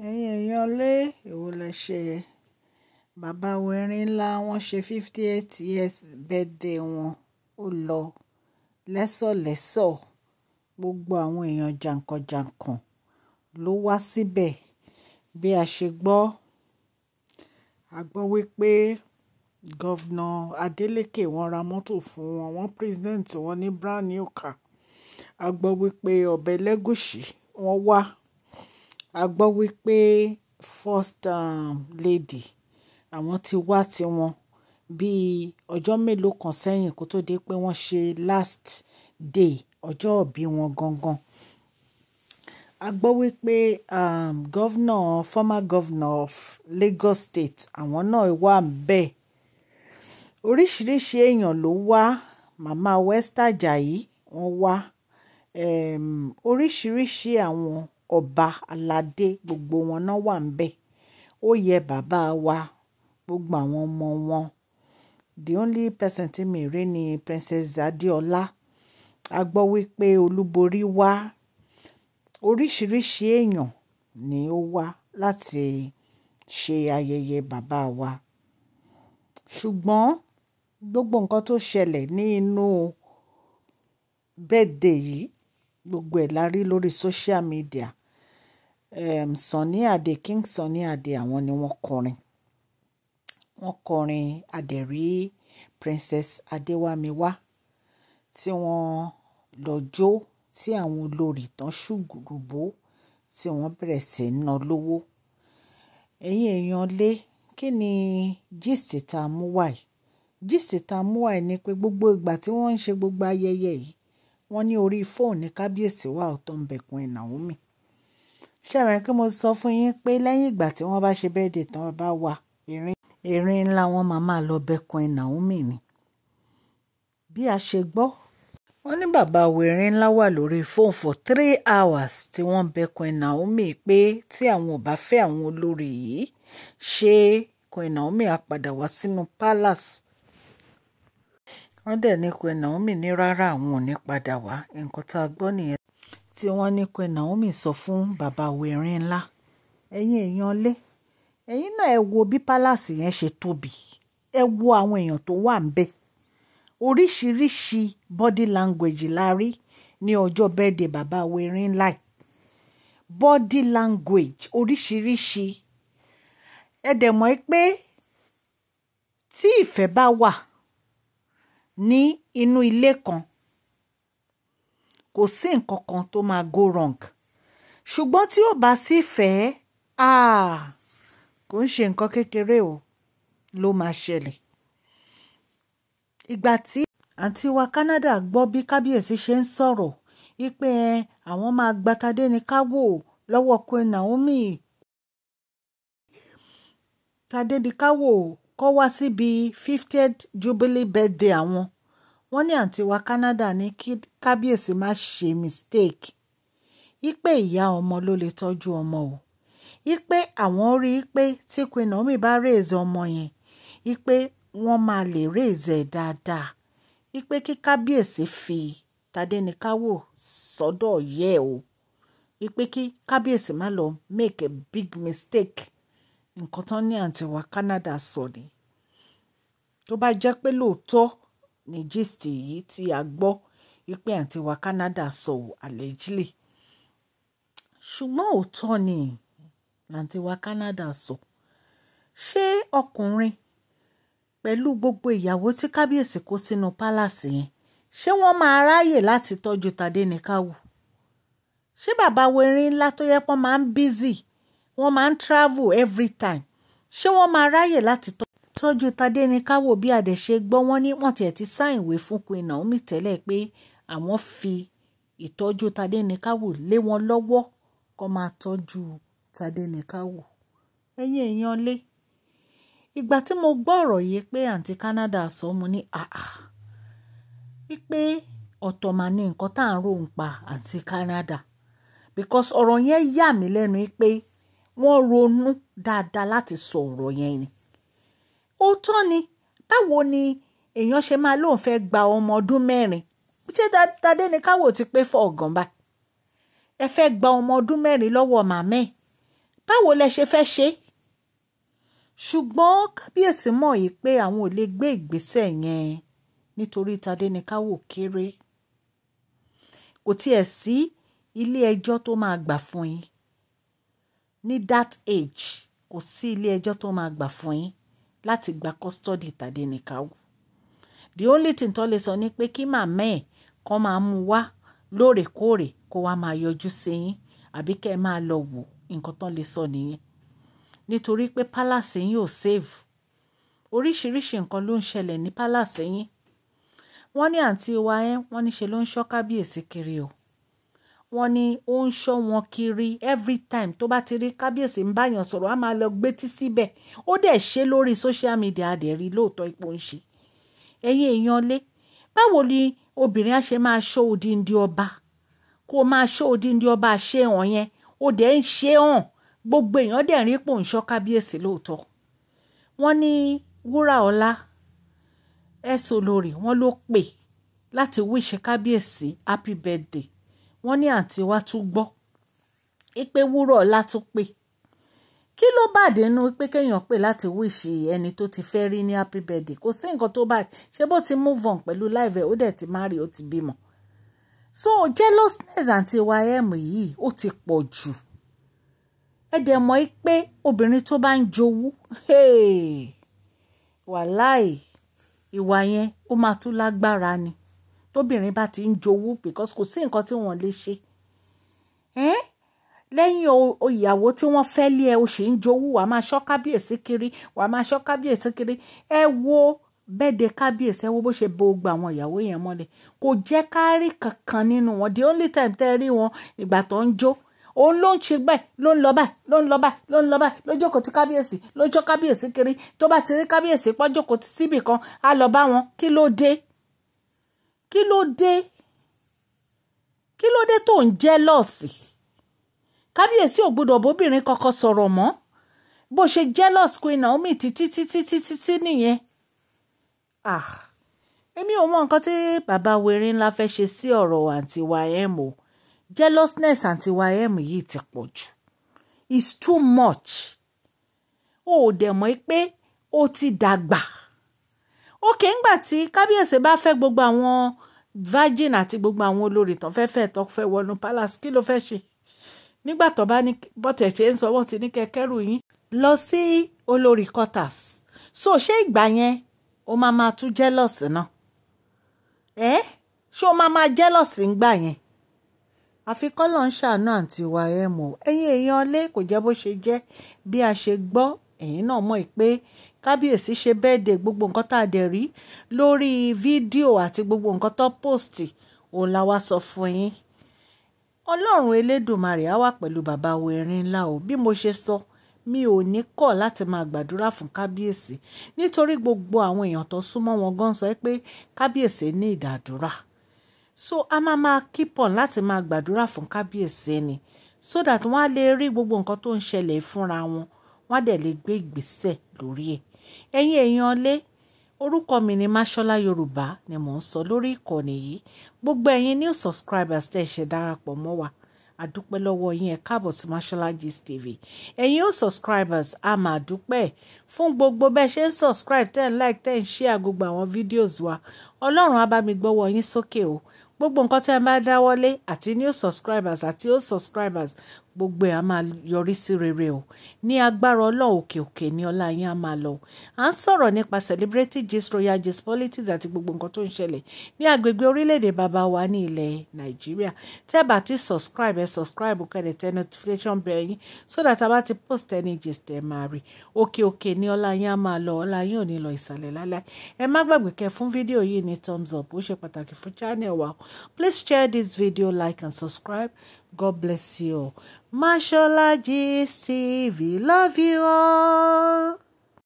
ẹ̀yin èèyàn lé èwo lẹ ṣe bàbá Erin ńlá wọ́n ṣe 58 years birthday wọn ó lọ lẹ́sọ̀lẹ́sọ̀ gbogbo àwọn èèyàn jàǹkànjàǹkàn ló wá síbẹ̀ bí a ṣe gbọ́ a gbọ́ wípé gọ́vnà Adeleke wọ́n ra mọ́tò fún wọn wọ́n president wọn ní brand new car a gbọ́ wípé ọba Elégùṣì wọ́n wá a gbọ́ wípé first lady àwọn ti wá tiwọn bíi ọjọ́ mélòó kan sẹ́yìn kó tó dé pé wọ́n ṣe last day ọjọ́ ìbí wọn gangan a gbọ́ wípé former governor of Lagos State àwọn náà wà bẹ́ẹ̀ oríṣiríṣi èèyàn ló wá màmá Western Ajayi wọ́n wá oríṣiríṣi àwọn ọba aládé gbogbo wọn náà wà ńbẹ̀ ó yẹ bàbá wa gbogbo àwọn ọmọ wọn the only person tí mi rí ni Princess Adéọlá a gbọ́ wípé Olúborí wá oríṣiríṣi èèyàn ni ó wá láti ṣe ayẹyẹ bàbá wa ṣùgbọ́n gbogbo nǹkan tó ṣẹlẹ̀ ní inú birthday yìí gbogbo ẹ̀ la rí lórí social media Sunny Adé King Sunny Adé àwọn ni wọ́n kọrin adẹ̀rí Princess Adéwámiwá tí wọ́n lọ jó tí àwọn olórí tán ṣùgbùrùbó tí wọ́n bẹ̀rẹ̀ sí ná lówó ẹ̀yin èèyàn lé kí ni gist tá a mú wáyé gist tá a mú wáyé ni pé gbogbo ìgbà tí wọ́n ń ṣe gbogbo ayẹyẹ yìí wọ́n ní orí fóònù ní kábíyèsí wà ó tó ń bẹ̀kún Naomi ṣẹ̀rẹ̀ kí mo sọ fún yín pé lẹ́yìn ìgbà tí wọ́n bá ṣe birthday tán bá wà Erin ńlá wọn máa lọ bẹ̀kún Naomi ni bí a ṣe gbọ́ wọ́n ní bàbá Erin ńlá wà lórí fóònù for 3 hours tí wọ́n bẹ̀kún Naomi pé tí àwọn ò bá fẹ́ àwọn olórí yìí ṣé Queen Naomi á padà wá sínú palace wọ́n dẹ̀ ní Queen Naomi ní rárá àwọn ò ní padà wá nǹkan tá a gbọ́ nìyẹn tí wọ́n ní Queen Naomi sọ fún bàbá Erin ńlá ẹ̀yin èèyàn lé ẹ̀yin náà ẹ wo bí palace yẹn ṣe tóbi ẹ wo àwọn èèyàn tó wà ń bẹ̀ oríṣiríṣi body language la rí ní ọjọ́ birthday bàbá Erin ńlá body language oríṣiríṣi ẹ dẹ̀ mọ̀ pé tí ìfẹ́ bá wà ní inú ilé kan kò sí nǹkan kan tó máa go wrong ṣùgbọ́n tí ó bá sí ìfẹ́ kò ń ṣe nǹkan kékeré o ló máa ṣẹlẹ̀ ìgbà tí àǹtí wa Canada gbọ́ bí kábíyèsí ṣe ń sọ̀rọ̀ wípé àwọn máa gba Tadéníkáwò lọ́wọ́ Queen Naomi Tadéníkáwò kọ́ wá síbi 50th jubilee birthday àwọn wọ́n ní àǹtí wa Canada ní kí kábíyèsí má ṣe mistake wípé ìyá ọmọ ló lè tọ́jú ọmọ o wípé àwọn rí i pé tí Queen Naomi bá raise ọmọ yẹn wípé wọ́n máa lè raise ẹ̀ dáadáa wípé kí kábíyèsí fi Tadéníkáwò sọ́dọ̀ yẹ o wípé kí kábíyèsí má lọ make a big mistake nǹkan tán ní àǹtí wa Canada sọ ni tó bá jẹ́ pé lóòótọ́ ní gist yìí tí a gbọ́ wípé àǹtí wa Canada sọ allegedly ṣùgbọ́n òótọ́ ni àǹtí wa Canada sọ ṣé ọkùnrin pẹ̀lú gbogbo ìyàwó tí kábíyèsí kó sínú pálàsì yẹn ṣé wọ́n máa ráyè láti tọ́jú Tadéníkáwò ṣé bàbá Erin ńlá tó yẹ pọ́n máa ń busy wọ́n máa ń travel every time ṣé wọ́n máa ráyè láti tọ́jú Tadéníkáwò bí àdẹ̀ṣe gbọ́ wọ́n ní wọ́n tiẹ̀ ti sign ìwé fún Queen Naomi tẹ́lẹ̀ pé àwọn fi ìtọ́jú Tadéníkáwò lé wọn lọ́wọ́ kó máa tọ́jú Tadéníkáwò ẹ̀yin èèyàn lé ìgbà tí mo gbọ́ ọ̀rọ̀ yìí pé àǹtí Canada sọ mo ní wípé ọ̀tọ̀ mà ní nǹkan tá à ń rò ń pa àǹtí Canada because ọ̀rọ̀ yẹn yà mí lẹ́nu pé wọ́n ronú dáadáa láti sọ ọ̀rọ̀ yẹn ni òótọ́ ni báwo ni èèyàn ṣe máa lóun fẹ́ gba ọmọ ọdún 4 ṣé Tadéníkáwò ti pé 4 gan báyìí ẹ fẹ́ gba ọmọ ọdún 4 lọ́wọ́ màmá ẹ̀ báwo lẹ ṣe fẹ́ ṣe? Ṣùgbọ́n kábíyèsí mọ̀ yìí pé àwọn ò lè gbé ìgbésẹ̀ yẹn nítorí Tádéníkáwò kéré. Kò tiẹ̀ sí ilé ẹjọ́ tó máa gbà fún yín. Ní that age, kò sí ilé ẹjọ́ tó máa gbà fún yín láti gba custody Tádéníkáwò. The only thing tó lè sọ ni pé kí màmá ẹ̀ kó máa mú wá lóòrèkóòrè kó wá máa yọjú sí yín àbí kẹ́ ẹ máa lọ wò, nǹkan tó lè sọ nìyẹn. Nítorí pé palace yín ò save. Oríṣiríṣi nǹkan ló ń ṣẹlẹ̀ ní palace yín. Wọ́n ní àǹtí wa ẹ́, wọ́n ní ṣe ló ń ṣọ́ kábíyèsí kiri o. Wọ́n ní ó ń ṣọ́ wọn kiri every time tó bá ti rí kábíyèsí ń báyàn sọ̀rọ̀ á máa lọ gbétí síbẹ̀. Ó dẹ̀ ṣe lórí social media adẹ̀rí lóòótọ́ ipò ń ṣe. Ẹ̀yin èèyàn lé, báwo ni obìnrin á ṣe máa ṣọ́ odindi ọba? Kó máa ṣọ́ odindi ọba ṣe hàn yẹn, ó dẹ̀ ń ṣe hàn. Gbogbo èèyàn dẹ̀ rí pò ń ṣọ́ kábíyèsí lóòótọ́. Wọ́n ní Wúràọlá ẹ̀sọ́ lórí wọn ló pè láti wíṣẹ́ kábíyèsí happy birthday. Wọ́n ní àǹtí wa tún gbọ́ pé Wúràọlá tún pè. Kí ló bàdé nínú pé kéèyàn pè láti wíṣẹ́ ẹni tó ti fẹ́ rí ní happy birthday? Kò sí nǹkan tó bá ṣe, bó ti move on pẹ̀lú life ẹ̀, ó dẹ̀ ti marry, ó ti bímọ. So jealousness àǹtí wa yìí ó ti pọ̀ jù. Ẹ dẹ̀ mọ̀ pé obìnrin tó bá ń jowú, wàláì ìwà yẹn ó máa tún lágbára ni. Tóbìnrin bá ti ń jowú, because kò sí nǹkan tí wọ́n lè ṣe. Lẹ́yìn ìyàwó tí wọ́n fẹ́ lé ẹ, ó sì ń jowú, wàá máa ṣọ́ kábíyèsí kiri, wàá máa ṣọ́ kábíyèsí kiri. Ẹ wo bẹ́ẹ̀dẹ̀ kábíyèsí, ẹ wo bó ṣe bo gbogbo àwọn ìyàwó yẹn mọ́lẹ̀. Kò jẹ́ ká rí kankan nínú wọn. The only time tẹ́ rí wọn ìgbà tó ń jó, òun ló ń ṣe bẹ́ẹ̀, ló ń lọ báyìí, ló ń lọ báyìí, ló ń lọ báyìí, ló jókòó ti kábíyèsí, ló jọ́ kábíyèsí kiri. Tó bá ti rí kábíyèsí pọ́ jókòó ti síbì kan, á lọ bá wọn. Kí ló dé? Kí ló dé? Kí ló dé tó ń jẹ́lọ́ọ̀sì? Kábíyèsí ò gbọdọ̀ bóbìnrin kankan sọ̀rọ̀ mọ́. Bó ṣe jealous Queen Naomi títí nìyẹn. Èmi ò mọ nǹkan tí bàbá wèrè ńlá fẹ́ ṣe sí ọ̀rọ̀ àǹtí YM o. Jealousness àǹtí YM yìí ti pọ̀ jù. It's too much. O ò dẹ̀ mọ̀ pé ó ti dàgbà. Ókè, ńgbà tí kábíyèsí bá fẹ́ gbogbo àwọn virgin àti gbogbo àwọn olórí tán tó fẹ́ wọnú palace, kí ló fẹ́ ṣe? Nígbà tó bá ní bọ́tẹ̀ ṣe ń sọ, wọ́n ti ní kẹ́kẹ́rù yín lọ sí olórí quarters. So ṣé ìgbà yẹn o máa tún jealous náà? Ṣé o máa jealous ńgbà yẹn? Àfi k'Ọlọ́run ń ṣàánú àǹtí YM o. Ẹ̀yin èèyàn lé, kò jẹ́ bó ṣe jẹ́. Bí a ṣe gbọ́, ẹ̀yin náà mọ̀ pé kábíyèsí ṣe birthday, gbogbo nǹkan tá a dẹ̀ rí lórí fídíò àti gbogbo nǹkan tó post òun la wá sọ fún yín. Ọlọ́run Elédùmarè á wà pẹ̀lú bàbá wẹ̀rin ńlá o. Bí mo ṣe sọ, mi ò ní kọ̀ láti máa gbàdúrà fún kábíyèsí, nítorí gbogbo àwọn èèyàn tó súnmọ́ wọn gan sọ pé kábíyèsí ní ìdàdúrà. So a máa keep on láti máa gbàdúrà fún kábíyèsí ni, so that wọ́n á lè rí gbogbo nǹkan tó ń ṣẹlẹ̀ fúnra wọn, wọ́n á dẹ̀ lè gbé ìgbésẹ̀ lórí ẹ̀. Ẹ̀yin èèyàn lé, orúkọ mi ni Máṣọ́lá Yorùbá ni mò ń sọ lórí ìkànnì yìí. Gbogbo ẹ̀yin new subscribers tẹ́ ṣe darapọ̀ mọ́ wa, a dúpẹ́ lọ́wọ́ yín. Ẹ káàbọ̀ sí Máṣọ́lá Gist TV. Ẹ̀yin new subscribers, a máa dúpẹ́ fún gbogbo bẹ́ẹ̀ ṣe ń subscribe, tẹ́ ń like, tẹ́ ń share gbogbo àwọn videos wa. Ọlọ́run á bá mi gbọ́wọ́ yín sókè o. Gbogbo nǹkan tẹ́ ń bá dáwọ́lé, àti new subscribers àti old subscribers, gbogbo ẹ̀ á máa yọrí sí rere o. Ní agbára Ọlọ́run, òkè òkè ní ọlá yín á máa lọ. À ń sọ̀rọ̀ nípa celebrity gist, royal gist, politics àti gbogbo nǹkan tó ń ṣẹlẹ̀ ní agbègbè orílẹ̀-èdè bàbá wa ní ilẹ̀ Nàìjíríà. Tẹ́ bá ti subscribe, ẹ subscribe kẹ́lẹ̀ tẹ notification bell yín, so that a bá ti post any gist ẹ máa rí. Òkè òkè ní ọlá yín á máa lọ, ọlá yín ò ní lọ ìsàlẹ̀ láíláí. Ẹ má gbàgbé kẹ́ fún fídíò yìí ní thumbs up, ó ṣe pàtàkì fún channel wa. Please share this video, like and subscribe. God bless you all. Máṣọ́lá Gist TV, love you all.